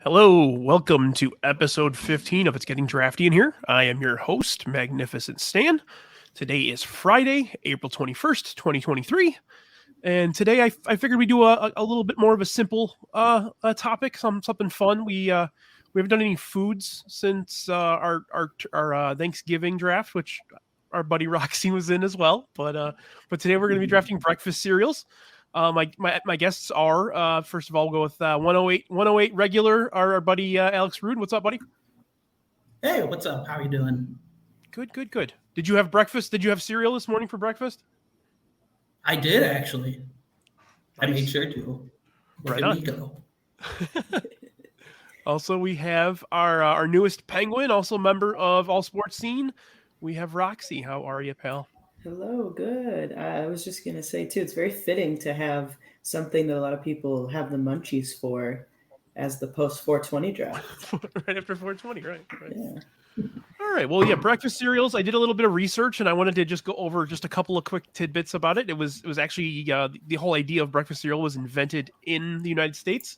Hello, welcome to episode 15 of It's Getting Drafty in Here. I am your host, Magnificent Stan. Today is Friday, April 21st, 2023. And today I figured we'd do a little bit more of a simple topic, something fun. We haven't done any foods since our Thanksgiving draft, which our buddy Roxy was in as well. But today we're going to be drafting breakfast cereals. My guests are first of all, we'll go with 108 regular, our buddy Alex Rude. What's up, buddy? Hey, what's up? How are you doing? Good. Did you have breakfast? Did you have cereal this morning for breakfast? I did actually. Nice. I made sure to. Right on. Also, we have our newest penguin, also member of All Sports Scene. We have Roxy. How are you, pal? Hello, good. I was just going to say, too, it's very fitting to have something that a lot of people have the munchies for as the post-420 draft. Right after 420, right. Yeah. All right. Well, yeah, breakfast cereals. I did a little bit of research, and I wanted to just go over just a couple of quick tidbits about it. It was actually the whole idea of breakfast cereal was invented in the United States.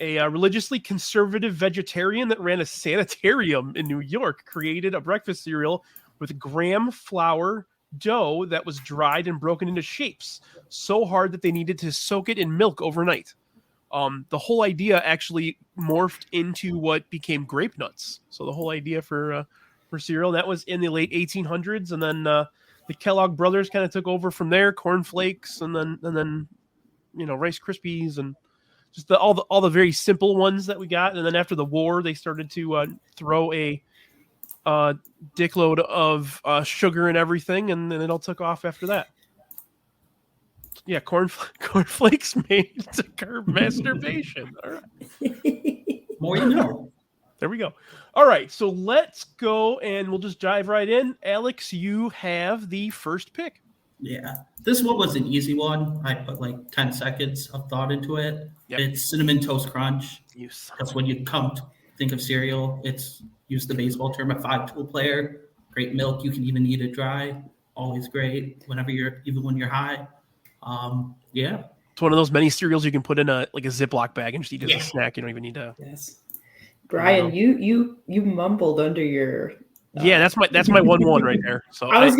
A religiously conservative vegetarian that ran a sanitarium in New York created a breakfast cereal with graham flour dough that was dried and broken into shapes so hard that they needed to soak it in milk overnight. The whole idea actually morphed into what became grape nuts. So the whole idea for cereal, that was in the late 1800s, and then the Kellogg brothers kind of took over from there. Corn Flakes, and then Rice Krispies, and just all the very simple ones that we got. And then after the war, they started to throw a dickload of sugar and everything, and then it all took off after that. Yeah, cornflakes made to curb masturbation. All right. More you know. There we go. All right, so let's go, and we'll just dive right in. Alex, you have the first pick. Yeah, this one was an easy one. I put like 10 seconds of thought into it. Yep. It's Cinnamon Toast Crunch. That's when you come to think of cereal. It's, use the baseball term, a 5-tool player. Great milk. You can even eat it dry. Always great even when you're high. Yeah. It's one of those many cereals you can put in a Ziploc bag and just eat it as a snack. You don't even need to. Yes. Brian, you mumbled under your. Yeah, that's my 1-1 right there. So I was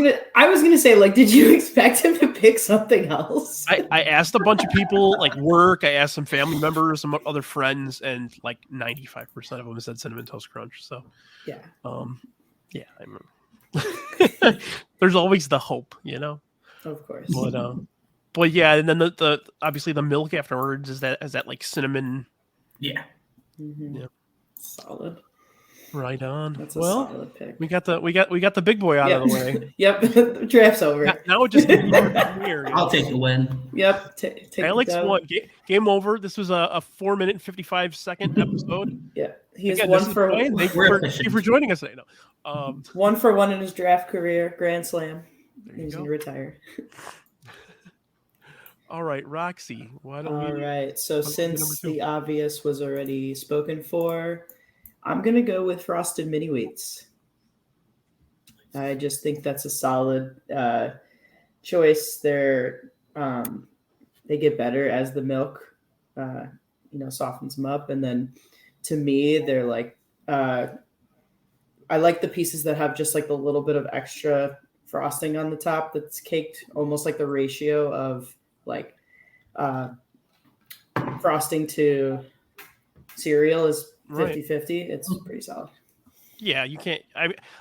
gonna say, like, did you expect him to pick something else? I asked a bunch of people, like work. I asked some family members, some other friends, and like 95% of them said Cinnamon Toast Crunch. So yeah, yeah, I remember. There's always the hope, Of course. But yeah, and then the obviously the milk afterwards is that like cinnamon. Yeah. Mm-hmm. Yeah. Solid. Right on. That's a solid pick. We got the big boy out of the way. Yep. The draft's over. Now it just here. I'll take the win. Yep. Take Alex won. Game over. This was a 4-minute and 55-second episode. Yeah. He's one for one. Thank you for joining us today. No. 1 for 1 in his draft career. Grand slam. He's going to retire. All right, Roxy. All right. So since the obvious was already spoken for, I'm going to go with Frosted Mini Wheats. I just think that's a solid choice. They get better as the milk, softens them up. And then to me, they're like, I like the pieces that have just like a little bit of extra frosting on the top that's caked, almost like the ratio of like frosting to cereal is 50-50. It's pretty solid. Yeah, you can't.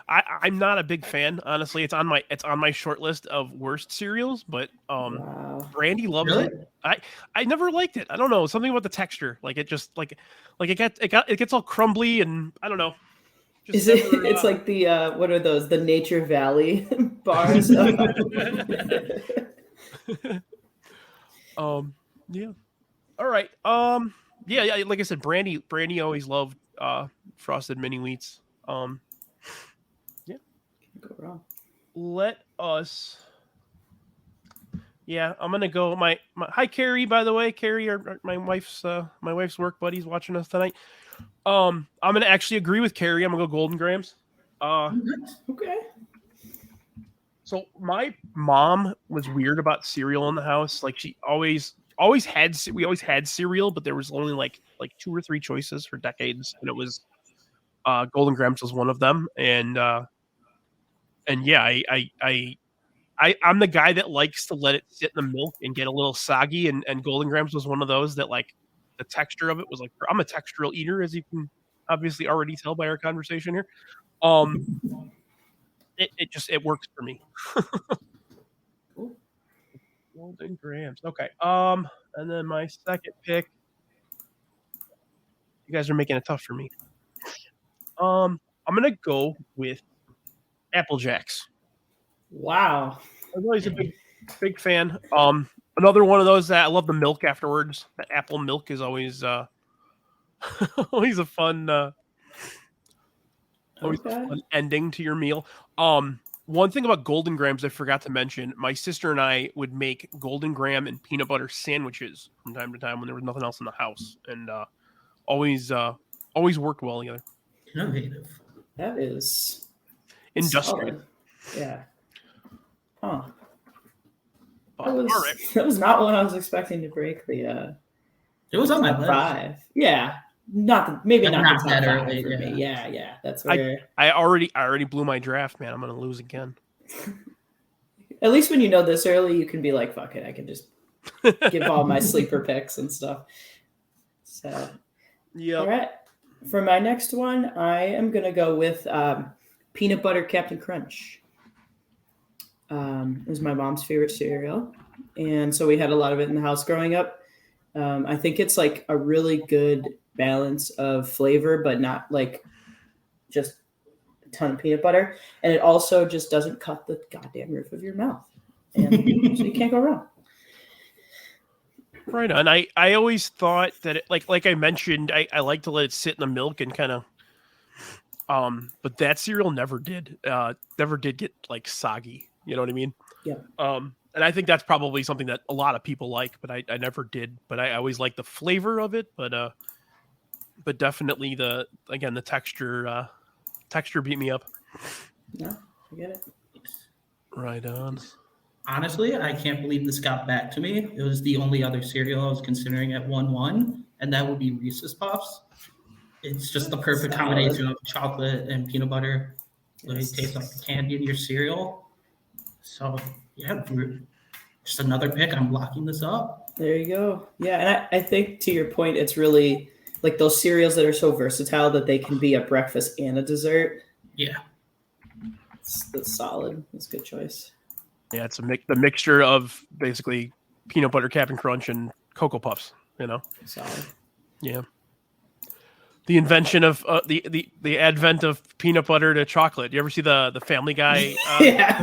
I'm not a big fan, honestly. It's on my short list of worst cereals, but Wow. Brandy loves it. I never liked it. I don't know, something about the texture. Like it just like it gets all crumbly, and I don't know. Is it? It's like the what are those? The Nature Valley bars. Yeah. All right. Yeah. Like I said, Brandy always loved Frosted Mini Wheats. Yeah. Can't go wrong. Let us. Yeah, I'm gonna go. My hi Carrie, by the way, Carrie, my wife's work buddy's watching us tonight. I'm gonna actually agree with Carrie. I'm gonna go Golden Grahams. Okay. So my mom was weird about cereal in the house. Like she always always had cereal, but there was only like 2 or 3 choices for decades, and it was Golden Grams was one of them, and yeah, I'm the guy that likes to let it sit in the milk and get a little soggy, and Golden Grams was one of those that like the texture of it was like, I'm a textural eater, as you can obviously already tell by our conversation here. It works for me. Golden Grams. Okay. And then my second pick. You guys are making it tough for me. I'm gonna go with Apple Jacks. Wow. I'm always a big fan. Another one of those that I love the milk afterwards. The apple milk is always always a fun always a fun ending to your meal. One thing about Golden Grams I forgot to mention, my sister and I would make Golden Graham and peanut butter sandwiches from time to time when there was nothing else in the house, and always worked well together. Innovative. That is industrial. Solid. Yeah. Huh. But, that was not one I was expecting to break the. It was on my list. 5. Yeah. Maybe not the top that 5 early, for yeah. me. Yeah. That's where I already blew my draft, man. I'm gonna lose again. At least when you know this early, you can be like, fuck it, I can just give all my sleeper picks and stuff. So yeah. All right. For my next one, I am gonna go with peanut butter Captain Crunch. It was my mom's favorite cereal, and so we had a lot of it in the house growing up. I think it's like a really good balance of flavor, but not like just a ton of peanut butter. And it also just doesn't cut the goddamn roof of your mouth. And so you can't go wrong. Right on. I always thought that it, like I mentioned, I like to let it sit in the milk and kind of but that cereal never did get like soggy. You know what I mean? Yeah. And I think that's probably something that a lot of people like, but I never did. But I always like the flavor of it, but definitely the texture beat me up. No, I get it. Right on. Honestly, I can't believe this got back to me. It was the only other cereal I was considering at 1-1, and that would be Reese's Puffs. It's just the perfect combination of chocolate and peanut butter. So it tastes like the candy in your cereal. So, yeah, just another pick. I'm locking this up. There you go. Yeah, and I think to your point, it's really like those cereals that are so versatile that they can be a breakfast and a dessert. Yeah. That's solid. That's a good choice. Yeah, it's the mixture of basically peanut butter Captain Crunch and Cocoa Puffs, you know? Solid. Yeah. The invention of the advent of peanut butter to chocolate. You ever see the Family Guy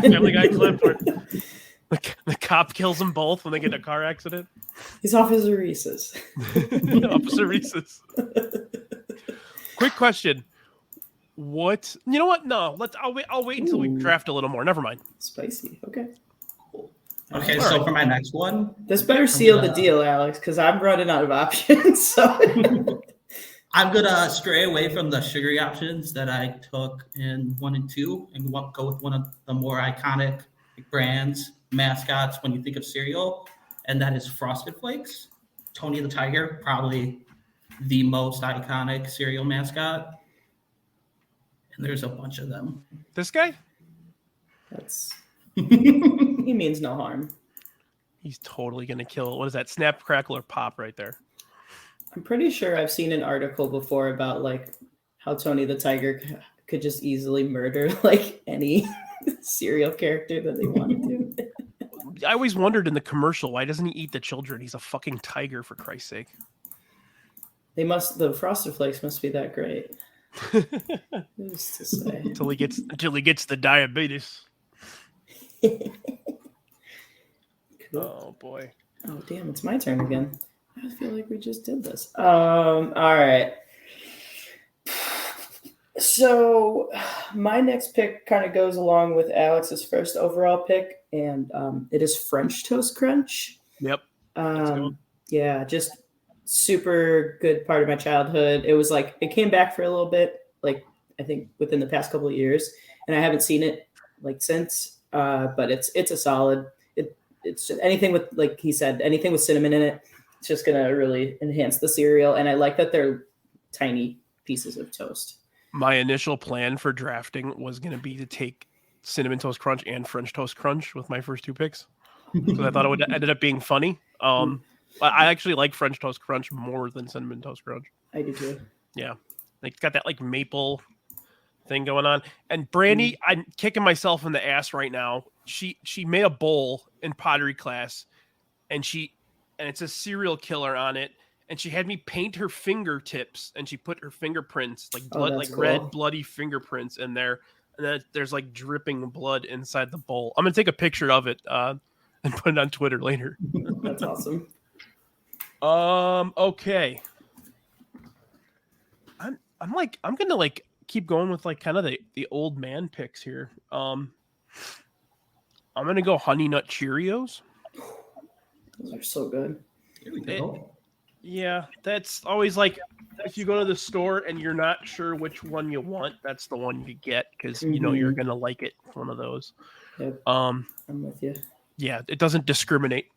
Family Guy clip where the cop kills them both when they get in a car accident? He's Officer Reese's. Officer Reese's. Quick question. What? You know what? No, I'll wait until we draft a little more. Never mind. Spicy. Okay. Okay, so for my next one, this better seal the deal, Alex, because I'm running out of options. So I'm gonna stray away from the sugary options that I took in 1 and 2, and go with one of the more iconic brands, mascots when you think of cereal, and that is Frosted Flakes. Tony the Tiger, probably the most iconic cereal mascot. And there's a bunch of them. This guy? He means no harm. He's totally gonna kill. What is that? Snap, crackle, or pop right there. I'm pretty sure I've seen an article before about like how Tony the Tiger could just easily murder like any serial character that they wanted to. I always wondered in the commercial, why doesn't he eat the children? He's a fucking tiger, for Christ's sake. The Frosted Flakes must be that great. Who's to say? Until he gets the diabetes. Cool. Oh boy. Oh damn, it's my turn again. I feel like we just did this. All right. So my next pick kind of goes along with Alex's first overall pick, and it is French Toast Crunch. Yep. Yeah, just super good part of my childhood. It was like it came back for a little bit, like I think within the past couple of years, and I haven't seen it like since. But it's a solid. it's just anything with, like he said, anything with cinnamon in it. It's just gonna really enhance the cereal, and I like that they're tiny pieces of toast. My initial plan for drafting was going to be to take Cinnamon Toast Crunch and French Toast Crunch with my first 2 picks because I thought it would ended up being funny. I actually like French Toast Crunch more than Cinnamon Toast Crunch. I do too. Yeah, it's got that like maple thing going on. And Brandy, I'm kicking myself in the ass right now. She made a bowl in pottery class, and it's a serial killer on it. And she had me paint her fingertips, and she put her fingerprints, like blood, like cool. Red bloody fingerprints in there. And then there's like dripping blood inside the bowl. I'm gonna take a picture of it and put it on Twitter later. That's awesome. Okay. I'm gonna like keep going with like kind of the old man picks here. I'm gonna go Honey Nut Cheerios. Those are so good. Here we go. Yeah, that's always like if you go to the store and you're not sure which one you want, that's the one you get because you know you're gonna like it. One of those. Yep. I'm with you. Yeah, it doesn't discriminate.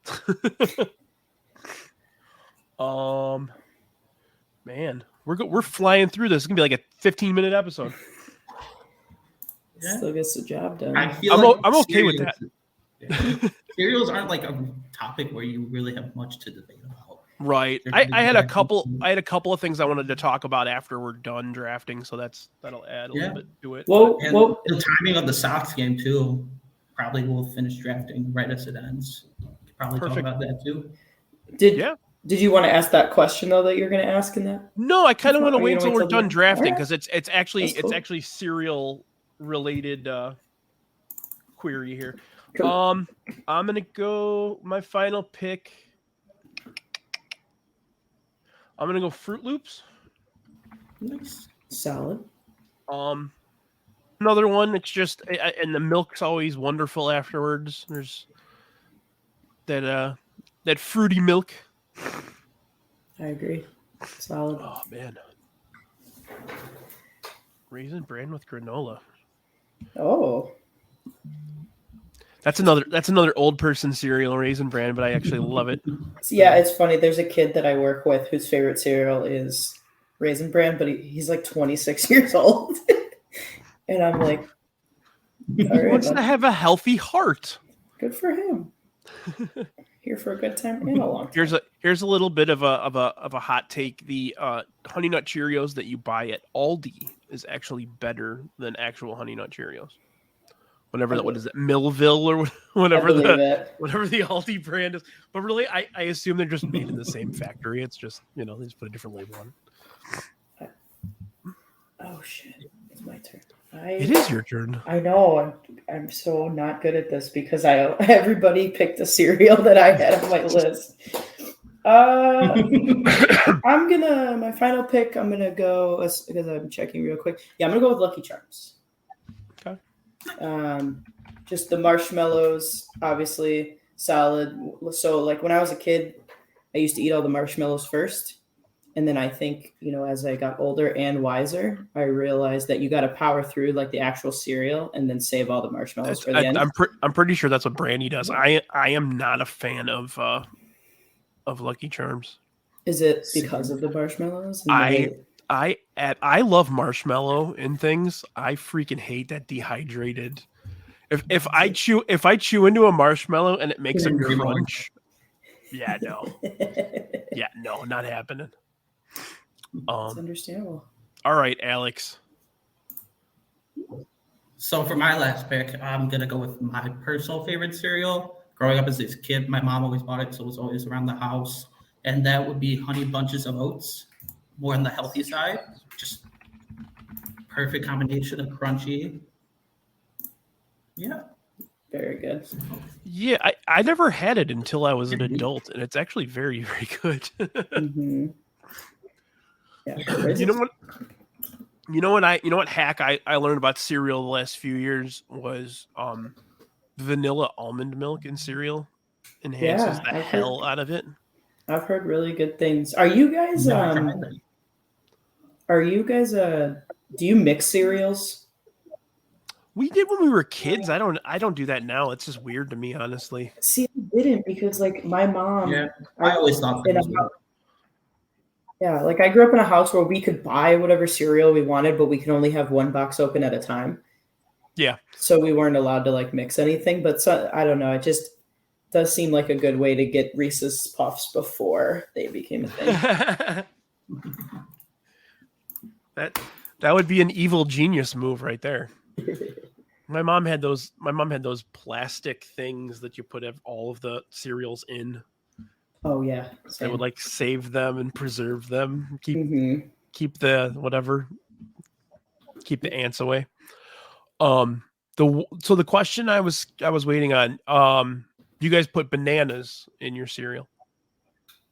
Man, we're flying through this. It's gonna be like a 15-minute episode. Yeah. Still gets the job done. I feel I'm okay with that. Yeah. Cereals aren't like a topic where you really have much to debate about. Right. I had a couple of things I wanted to talk about after we're done drafting, so that'll add a little bit to it. Well, the timing of the Sox game too. Probably we'll finish drafting right as it ends. Probably talk about that too. Did you want to ask that question though that you're going to ask in that? No, I kind of want to wait until we're done drafting because it's actually cereal related query here. Cool. I'm gonna go my final pick. I'm gonna go Fruit Loops. Nice. Solid. Another one. It's just and the milk's always wonderful afterwards. There's that fruity milk. I agree. Solid. Oh man. Raisin Bran with granola. Oh. That's another old person cereal, Raisin Bran, but I actually love it. Yeah, it's funny. There's a kid that I work with whose favorite cereal is Raisin Bran, but he's like 26 years old. And I'm like, he wants to have a healthy heart. Good for him. Here for a good time and a long time. Here's a little bit of a hot take. The Honey Nut Cheerios that you buy at Aldi is actually better than actual Honey Nut Cheerios. What is it, Millville or whatever the Aldi brand is. But really, I assume they're just made in the same factory. It's just, they just put a different label on it. Oh, shit. It's my turn. It is your turn. I know. I'm so not good at this because everybody picked a cereal that I had on my list. My final pick, I'm going to go, because I'm checking real quick. Yeah, I'm going to go with Lucky Charms. Okay. Just the marshmallows, obviously solid. So like when I was a kid, I used to eat all the marshmallows first. And then I think, as I got older and wiser, I realized that you got to power through like the actual cereal and then save all the marshmallows for the end. I'm pretty sure that's what Brandy does. I am not a fan of Lucky Charms. Is it because of the marshmallows? I love marshmallow and things. I freaking hate that dehydrated. If I chew into a marshmallow and it makes a crunch, no, not happening. It's understandable. All right, Alex. So for my last pick, I'm gonna go with my personal favorite cereal. Growing up as a kid, my mom always bought it, so it was always around the house, and that would be Honey Bunches of Oats. More on the healthy side, just perfect combination of crunchy. Yeah. Very good. Yeah, I never had it until I was an adult, and it's actually very, very good. Mm-hmm. Yeah. You know what hack I learned about cereal the last few years was vanilla almond milk in cereal enhances the hell out of it. I've heard really good things. Are you guys do you mix cereals? We did when we were kids. I don't do that now. It's just weird to me, honestly. See, I didn't because like my mom. Yeah, I always thought that. Yeah, like I grew up in a house where we could buy whatever cereal we wanted, but we could only have one box open at a time. Yeah. So we weren't allowed to like mix anything. But I don't know. It just does seem like a good way to get Reese's Puffs before they became a thing. That would be an evil genius move right there. My mom had those plastic things that you put all of the cereals in. Oh yeah. They would like save them and preserve them. Keep the ants away. So the question I was waiting on, you guys put bananas in your cereal?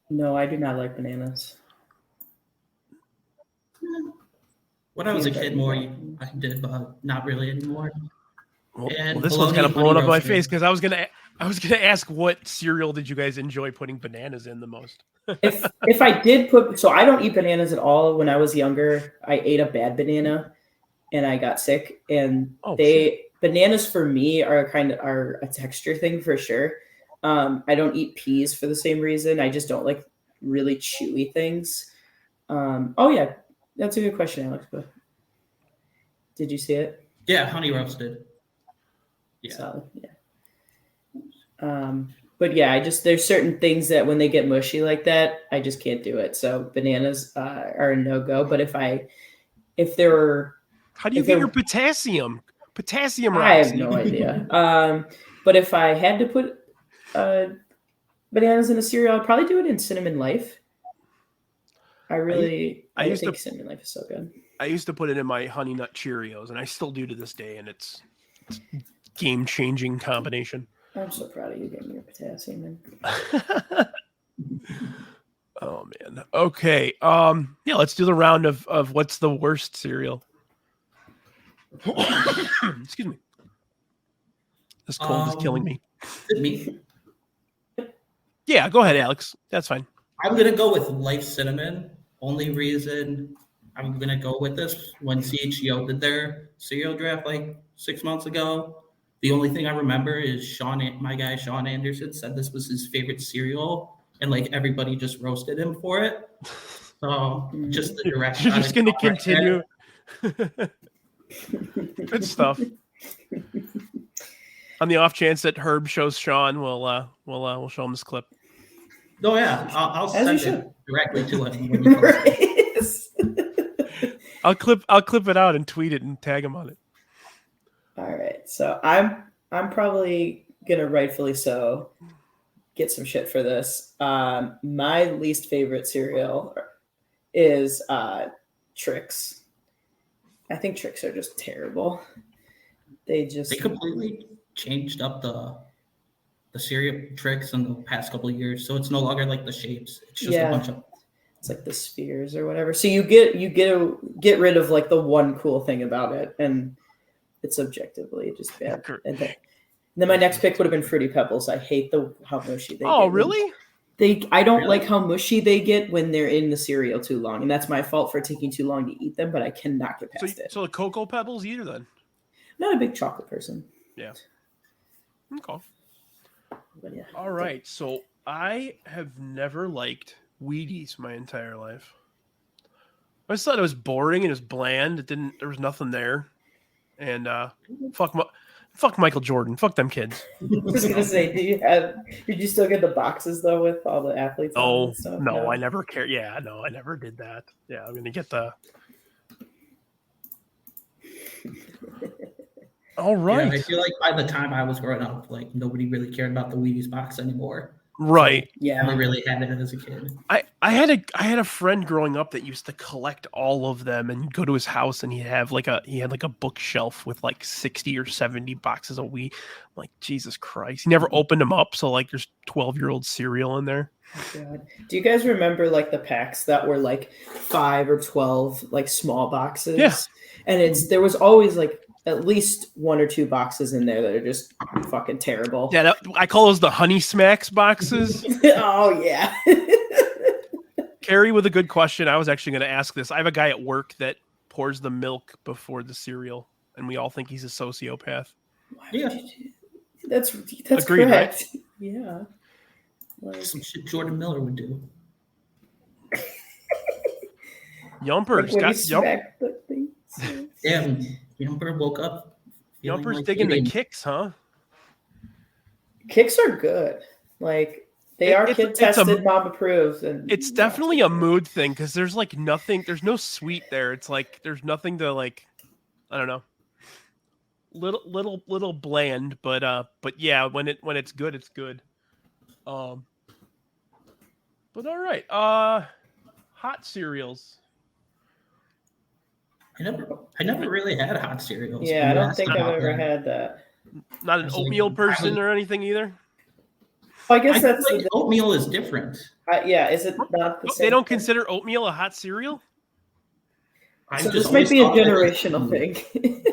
No, I do not like bananas. When I was a kid, more I did, but not really anymore. Well, this one's kind of blowing up my face because I was gonna ask what cereal did you guys enjoy putting bananas in the most? if I did put, so I don't eat bananas at all. When I was younger, I ate a bad banana, and I got sick. And bananas for me are a texture thing for sure. I don't eat peas for the same reason. I just don't like really chewy things. Oh yeah, that's a good question, Alex. But did you see it? Yeah, honey roasted. Yeah. Solid, yeah. But yeah, there's certain things that when they get mushy like that, I just can't do it. So bananas are a no-go. But if there were, how do you get your potassium? Potassium, Roxy? I have Roxy. no idea. But if I had to put bananas in a cereal, I'd probably do it in Cinnamon Life. I think Cinnamon Life is so good. I used to put it in my Honey Nut Cheerios, and I still do to this day, and it's game-changing combination. I'm so proud of you getting your potassium in. Oh man. Okay. Yeah, let's do the round of what's the worst cereal. Excuse me. This cold is killing me. Me? Yeah, go ahead, Alex. That's fine. I'm gonna go with Life Cinnamon. Only reason I'm gonna go with this, when CHGO did their cereal draft like 6 months ago, the only thing I remember is my guy Sean Anderson said this was his favorite cereal, and like everybody just roasted him for it. So just the direct. You're just gonna continue. Good stuff. On the off chance that Herb shows Sean, we'll show him this clip. Oh yeah, I'll send it directly to him. When I'll clip it out and tweet it and tag him on it. All right, so I'm probably gonna rightfully so get some shit for this. My least favorite cereal is Trix. I think Trix are just terrible. They completely changed up the cereal Trix in the past couple of years, so it's no longer like the shapes. It's just a bunch of. It's like the spheres or whatever. So you get rid of like the one cool thing about it, and it's objectively just bad. And then my next pick would have been Fruity Pebbles. I hate how mushy they get. Oh, really? I don't like how mushy they get when they're in the cereal too long, and that's my fault for taking too long to eat them. But I cannot get past it. So the Cocoa Pebbles either then? Not a big chocolate person. Yeah. Okay. But yeah. All right. So I have never liked Wheaties my entire life. I just thought it was boring and it was bland. There was nothing there. And fuck Michael Jordan. Fuck them kids. I was gonna say, did you still get the boxes though with all the athletes? No, I never cared. Yeah, no, I never did that. Yeah, I'm gonna get the. All right. Yeah, I feel like by the time I was growing up, like nobody really cared about the Wheaties box anymore. Right. So, yeah. I really had it as a kid. I had a friend growing up that used to collect all of them, and go to his house and he had like a bookshelf with like 60 or 70 boxes of Wheaties. I'm like, Jesus Christ. He never opened them up, so like there's 12-year-old cereal in there. Oh, God. Do you guys remember like the packs that were like 5 or 12 like small boxes? Yeah. And there was always like at least 1 or 2 boxes in there that are just fucking terrible. Yeah, I call those the Honey Smacks boxes. Oh, yeah. Carrie with a good question. I was actually going to ask this. I have a guy at work that pours the milk before the cereal, and we all think he's a sociopath. Yeah. That's Agreed, correct. Right? Yeah. Like, Some shit Jordan Miller would do. Yumper's when got you smack the thing. Damn, Yumper woke up. Yumper's like digging the eating. kicks, huh? Kicks are good. Like they are kid tested, mom approved, and it's definitely a mood thing because there's like nothing. There's no sweet there. It's like there's nothing to like. I don't know. Little bland, but yeah, when it's good, it's good. But all right. Hot cereals. I never really had hot cereals. Yeah, I don't think I've ever had that. Not an oatmeal person or anything either. Well, I guess that's like oatmeal is different. Yeah, is it not the same? They don't consider oatmeal a hot cereal? So this might be a generational thing.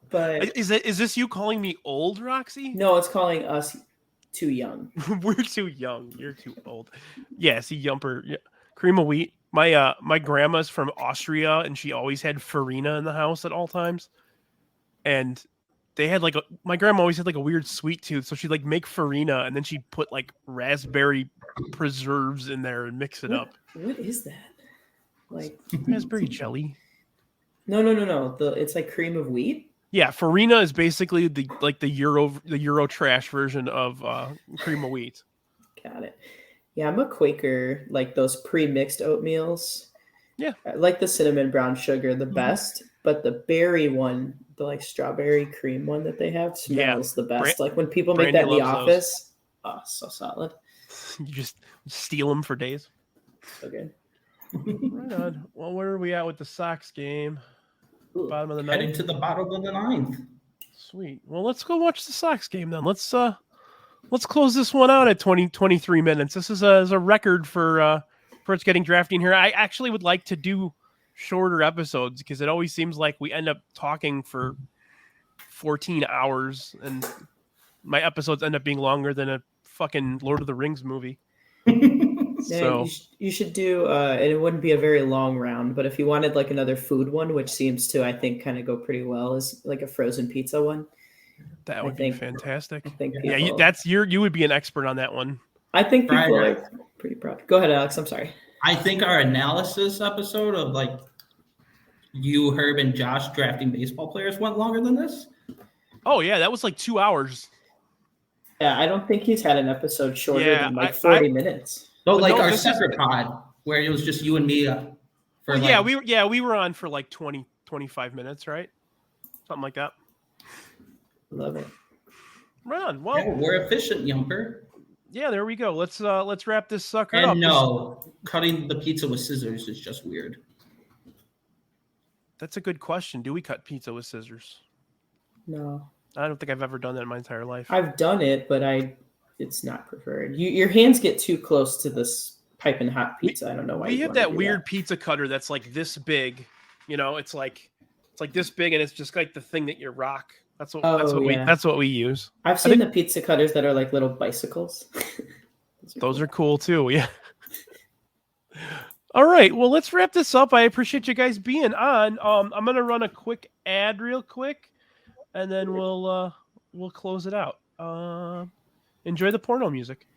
But is this you calling me old, Roxy? No, it's calling us too young. We're too young. You're too old. Yeah, see, Yumper, yeah. Cream of wheat. My grandma's from Austria, and she always had farina in the house at all times. And they had my grandma always had like a weird sweet tooth, so she'd like make farina, and then she'd put like raspberry preserves in there and mix it up. What is that? Like raspberry jelly? No. It's like cream of wheat. Yeah, farina is basically the Euro trash version of cream of wheat. Got it. Yeah, I'm a Quaker, like those pre-mixed oatmeals. Yeah. I like the cinnamon brown sugar the best, but the berry one, the like strawberry cream one that they have smells the best. Like when people make that in the office, so solid. You just steal them for days. So good. Right on. Well, where are we at with the Sox game? Bottom of the ninth. Heading to the bottom of the ninth. Sweet. Well, let's go watch the Sox game then. Let's close this one out at 23 minutes. This is a record for it's getting drafting here. I actually would like to do shorter episodes because it always seems like we end up talking for 14 hours and my episodes end up being longer than a fucking Lord of the Rings movie. Yeah, you should do, and it wouldn't be a very long round, but if you wanted like another food one, which seems to, I think, kind of go pretty well, is like a frozen pizza one. That would be fantastic. I think you would be an expert on that one. I think people are pretty proud. Go ahead, Alex. I'm sorry. I think our analysis episode of like you, Herb, and Josh drafting baseball players went longer than this. Oh yeah, that was like 2 hours. Yeah, I don't think he's had an episode shorter than like 40 minutes. No, our separate pod where it was just you and me. We were on for like 20, 25 minutes, right? Something like that. Love it. Right on. Well, yeah, we're efficient, Yumper. Yeah, there we go. Let's wrap this sucker up. And no, cutting the pizza with scissors is just weird. That's a good question. Do we cut pizza with scissors? No. I don't think I've ever done that in my entire life. I've done it, but it's not preferred. Your hands get too close to this piping hot pizza. I don't know why. We have that weird pizza cutter that's like this big. You know, it's like this big, and it's just like the thing that you rock. That's what we use. I've seen the pizza cutters that are like little bicycles. Those are cool too. Yeah. All right. Well, let's wrap this up. I appreciate you guys being on. I'm gonna run a quick ad real quick, and then we'll close it out. Enjoy the porno music.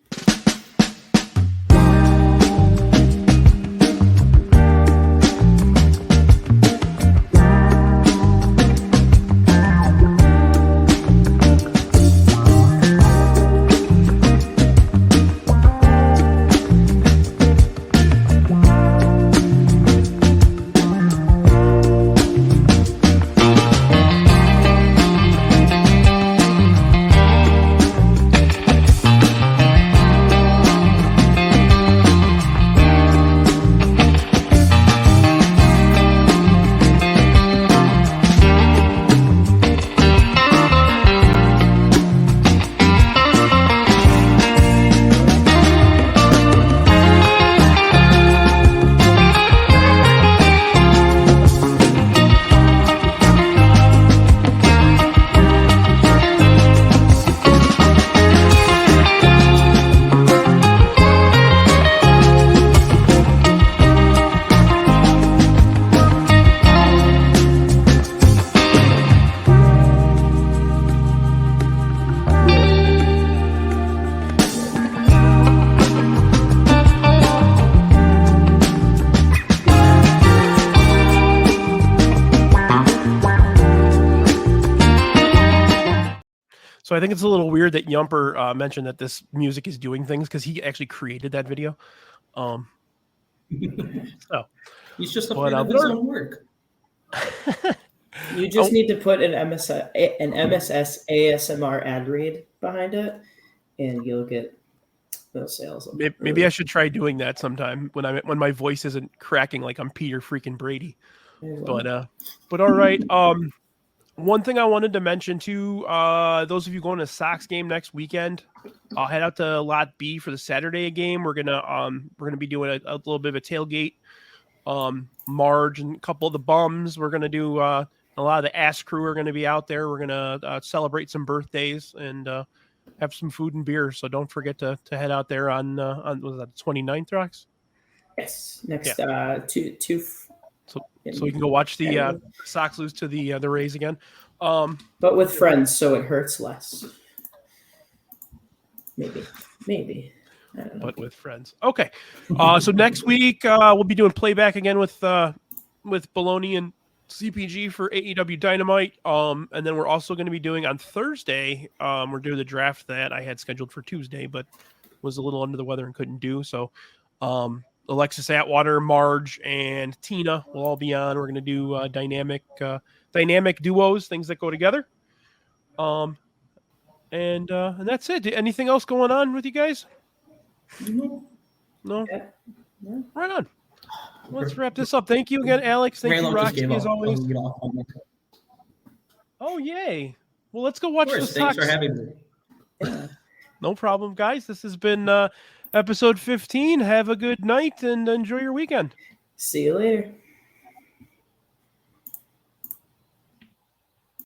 So I think it's a little weird that Yumper mentioned that this music is doing things because he actually created that video. So he's just afraid of his own work. You just need to put an MSS ASMR ad read behind it, and you'll get those sales. Maybe I should try doing that sometime when my voice isn't cracking like I'm Peter freaking Brady. But all right. One thing I wanted to mention too, those of you going to Sox game next weekend, I'll head out to Lot B for the Saturday game. We're gonna be doing a little bit of a tailgate. Marge and a couple of the bums. We're gonna do a lot of the ass crew are gonna be out there. We're gonna celebrate some birthdays and have some food and beer. So don't forget to head out there on was that the 29th, Rox? Yes, next two. So we can go watch the Sox lose to the Rays again. But with friends, so it hurts less. Maybe. I don't know. But with friends. Okay. So next week we'll be doing playback again with Baloney and CPG for AEW Dynamite. And then we're also going to be doing on Thursday. We're doing the draft that I had scheduled for Tuesday, but was a little under the weather and couldn't do. So Alexis Atwater, Marge, and Tina will all be on. We're going to do dynamic duos, things that go together. And that's it. Anything else going on with you guys? No. Yeah. Right on. Let's wrap this up. Thank you again, Alex. Thank you, Roxy, as always. Oh, yay. Well, let's go watch the Sox. Thanks for having me. Yeah. No problem, guys. This has been episode 15. Have a good night and enjoy your weekend. See you later.